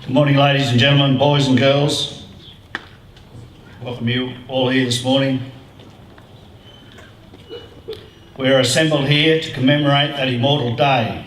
Good morning, ladies and gentlemen, boys and girls. Welcome you all here this morning. We're assembled here to commemorate that immortal day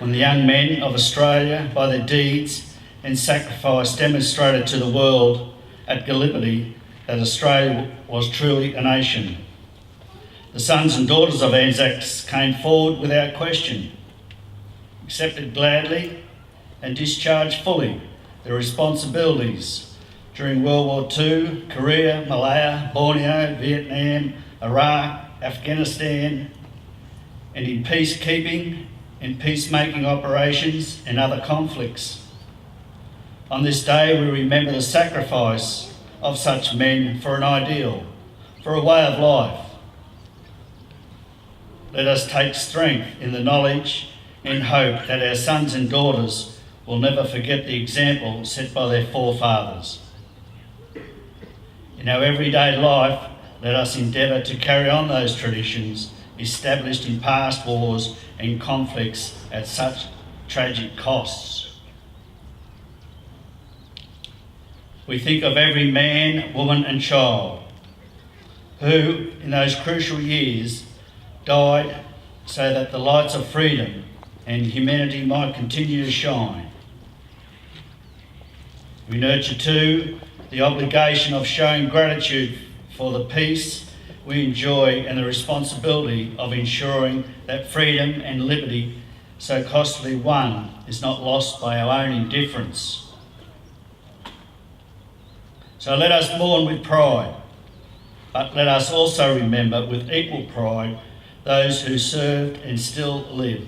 when the young men of Australia, by their deeds and sacrifice, demonstrated to the world at Gallipoli that Australia was truly a nation. The sons and daughters of ANZAC came forward without question, accepted gladly and discharged fully their responsibilities during World War II, Korea, Malaya, Borneo, Vietnam, Iraq, Afghanistan, and in peacekeeping and peacemaking operations and other conflicts. On this day, we remember the sacrifice of such men for an ideal, for a way of life. Let us take strength in the knowledge and hope that our sons and daughters will never forget the example set by their forefathers. In our everyday life, let us endeavour to carry on those traditions established in past wars and conflicts at such tragic costs. We think of every man, woman and child who, in those crucial years, died so that the lights of freedom and humanity might continue to shine. We nurture too the obligation of showing gratitude for the peace we enjoy and the responsibility of ensuring that freedom and liberty so costly won is not lost by our own indifference. So let us mourn with pride, but let us also remember with equal pride those who served and still live.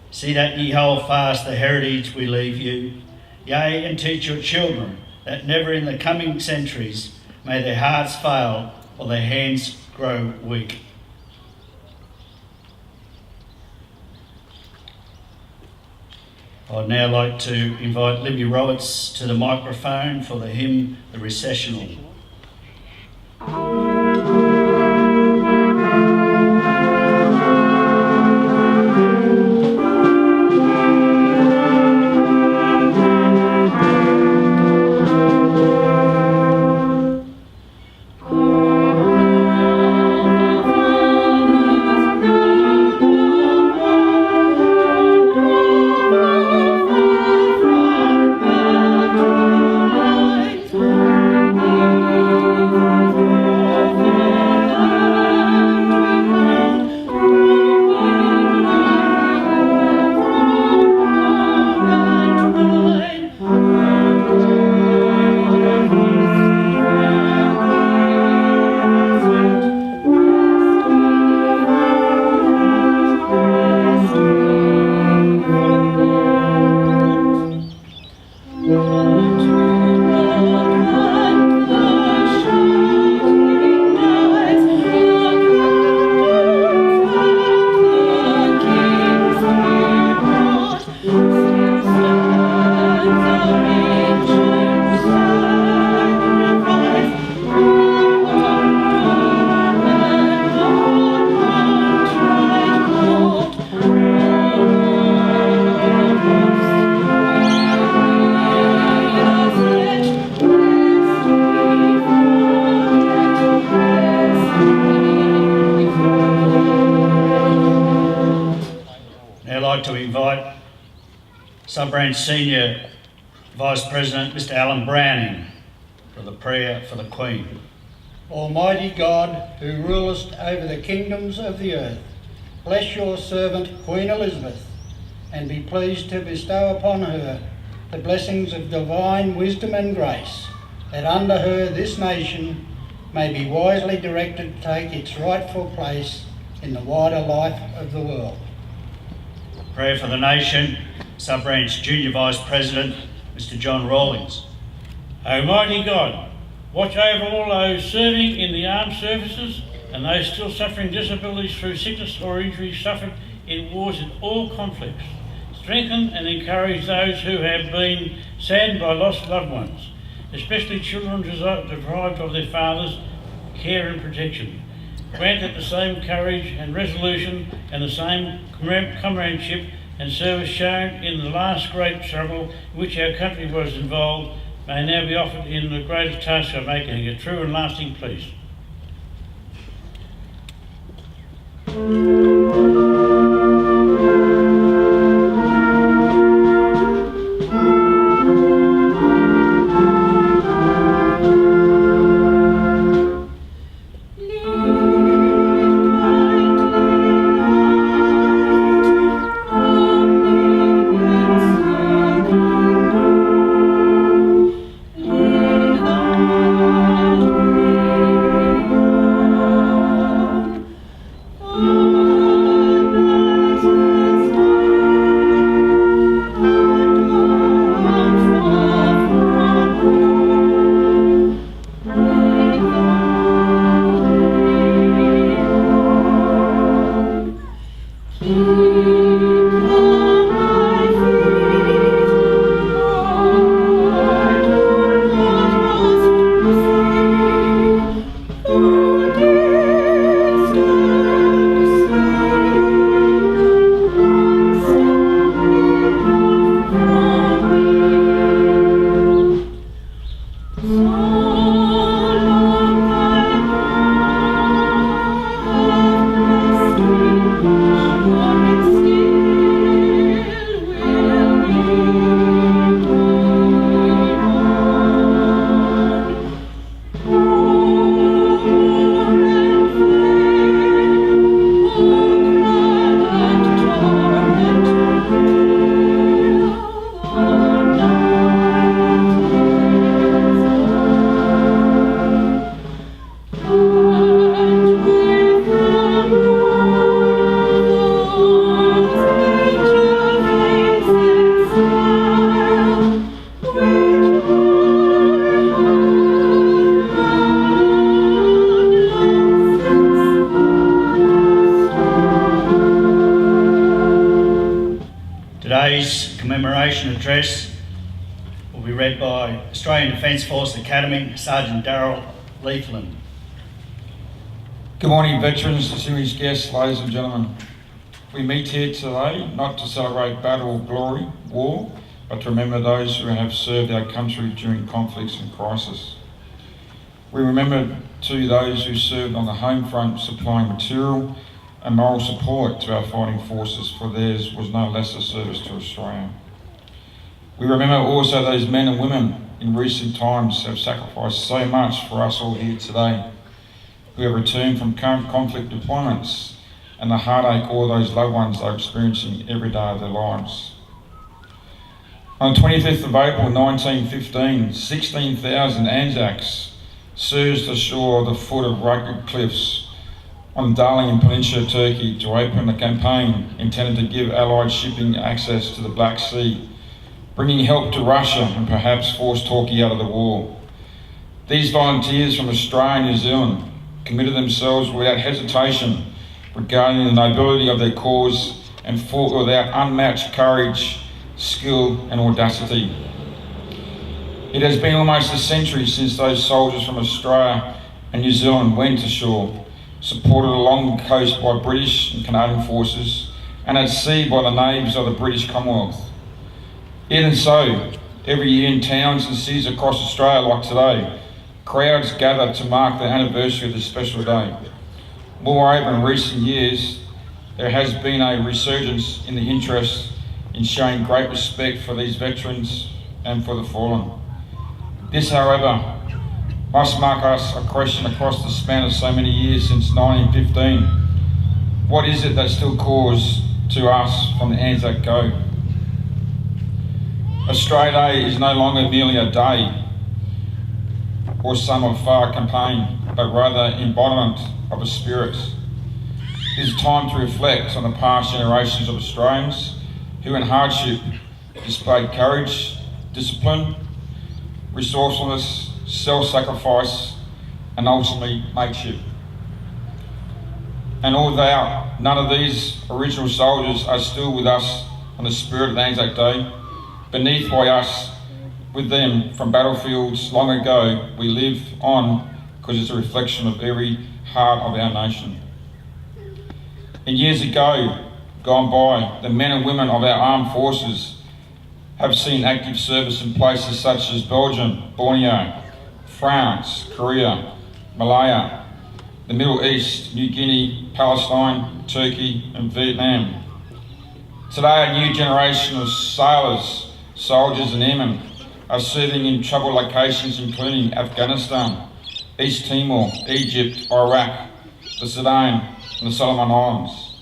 See that ye hold fast the heritage we leave you, yea, and teach your children that never in the coming centuries may their hearts fail or their hands grow weak. I'd now like to invite Libby Roberts to the microphone for the hymn, The Recessional. To invite Sub-Branch Senior Vice President Mr. Alan Browning for the prayer for the Queen. Almighty God, who rulest over the kingdoms of the earth, bless your servant Queen Elizabeth, and be pleased to bestow upon her the blessings of divine wisdom and grace, that under her this nation may be wisely directed to take its rightful place in the wider life of the world. Prayer for the nation, Sub-Branch Junior Vice President, Mr. John Rawlings. Almighty God, watch over all those serving in the armed services and those still suffering disabilities through sickness or injury suffered in wars and all conflicts. Strengthen and encourage those who have been saddened by lost loved ones, especially children deprived of their fathers' care and protection. Grant that the same courage and resolution and the same comradeship and service shown in the last great struggle in which our country was involved may now be offered in the greatest task of making a true and lasting peace. Today's commemoration address will be read by Australian Defence Force Academy Sergeant Darryl Leafland. Good morning, veterans, distinguished guests, ladies and gentlemen. We meet here today not to celebrate battle, glory, war, but to remember those who have served our country during conflicts and crisis. We remember too those who served on the home front supplying material and moral support to our fighting forces, for theirs was no lesser service to Australia. We remember also those men and women in recent times have sacrificed so much for us all here today, who have returned from current conflict deployments and the heartache all those loved ones are experiencing every day of their lives. On the 25th of April 1915, 16,000 ANZACs surged ashore the foot of rugged cliffs on the Darling Peninsula, Turkey, to open a campaign intended to give Allied shipping access to the Black Sea, bringing help to Russia and perhaps force Turkey out of the war. These volunteers from Australia and New Zealand committed themselves without hesitation regarding the nobility of their cause and fought without unmatched courage, skill and audacity. It has been almost a century since those soldiers from Australia and New Zealand went ashore, supported along the coast by British and Canadian forces and at sea by the navies of the British Commonwealth. Even so, every year in towns and cities across Australia like today, crowds gather to mark the anniversary of this special day. Moreover, in recent years, there has been a resurgence in the interest in showing great respect for these veterans and for the fallen. This, however, must mark us a question across the span of so many years since 1915. What is it that still calls to us from the ANZAC Go? Australia Day is no longer merely a day or some afar campaign, but rather embodiment of a spirit. It is time to reflect on the past generations of Australians who in hardship displayed courage, discipline, resourcefulness, self-sacrifice and ultimately mateship. And although none of these original soldiers are still with us on the spirit of ANZAC Day, beneath by us with them from battlefields long ago, we live on because it's a reflection of every heart of our nation. And years ago, gone by, the men and women of our armed forces have seen active service in places such as Belgium, Borneo, France, Korea, Malaya, the Middle East, New Guinea, Palestine, Turkey and Vietnam. Today a new generation of sailors, soldiers and airmen are serving in troubled locations including Afghanistan, East Timor, Egypt, Iraq, the Sudan and the Solomon Islands.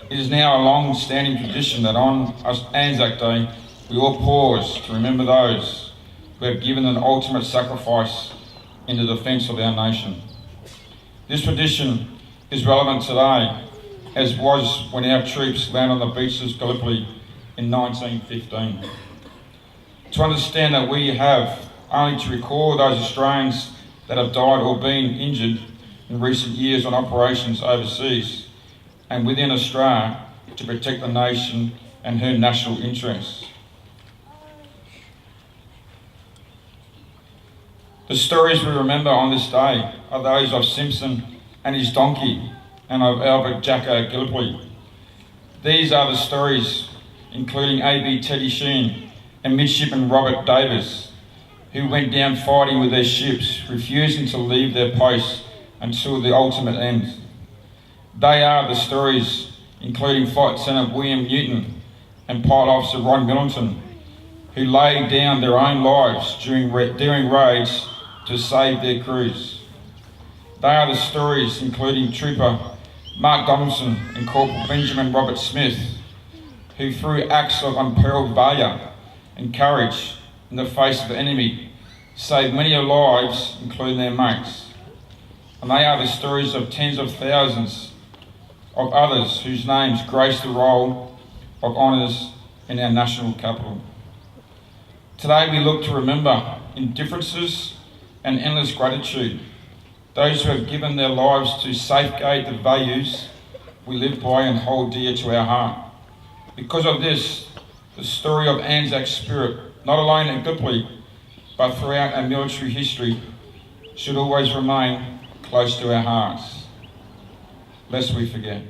It is now a long-standing tradition that on ANZAC Day we all pause to remember those who have given an ultimate sacrifice in the defence of our nation. This tradition is relevant today as was when our troops landed on the beaches of Gallipoli in 1915. To understand that we have only to recall those Australians that have died or been injured in recent years on operations overseas and within Australia to protect the nation and her national interests. The stories we remember on this day are those of Simpson and his donkey and of Albert Jacko Gallipoli. These are the stories including A.B. Teddy Sheen and Midshipman Robert Davis, who went down fighting with their ships, refusing to leave their posts until the ultimate end. They are the stories including Flight Lieutenant William Newton and Pilot Officer Ron Millington, who laid down their own lives during raids to save their crews. They are the stories including Trooper Mark Donaldson and Corporal Benjamin Robert Smith, who through acts of unparalleled valour and courage in the face of the enemy saved many lives, including their mates. And they are the stories of tens of thousands of others whose names grace the roll of honours in our national capital. Today we look to remember in differences and endless gratitude those who have given their lives to safeguard the values we live by and hold dear to our heart. Because of this, the story of Anzac spirit, not alone at Gallipoli, but throughout our military history, should always remain close to our hearts, lest we forget.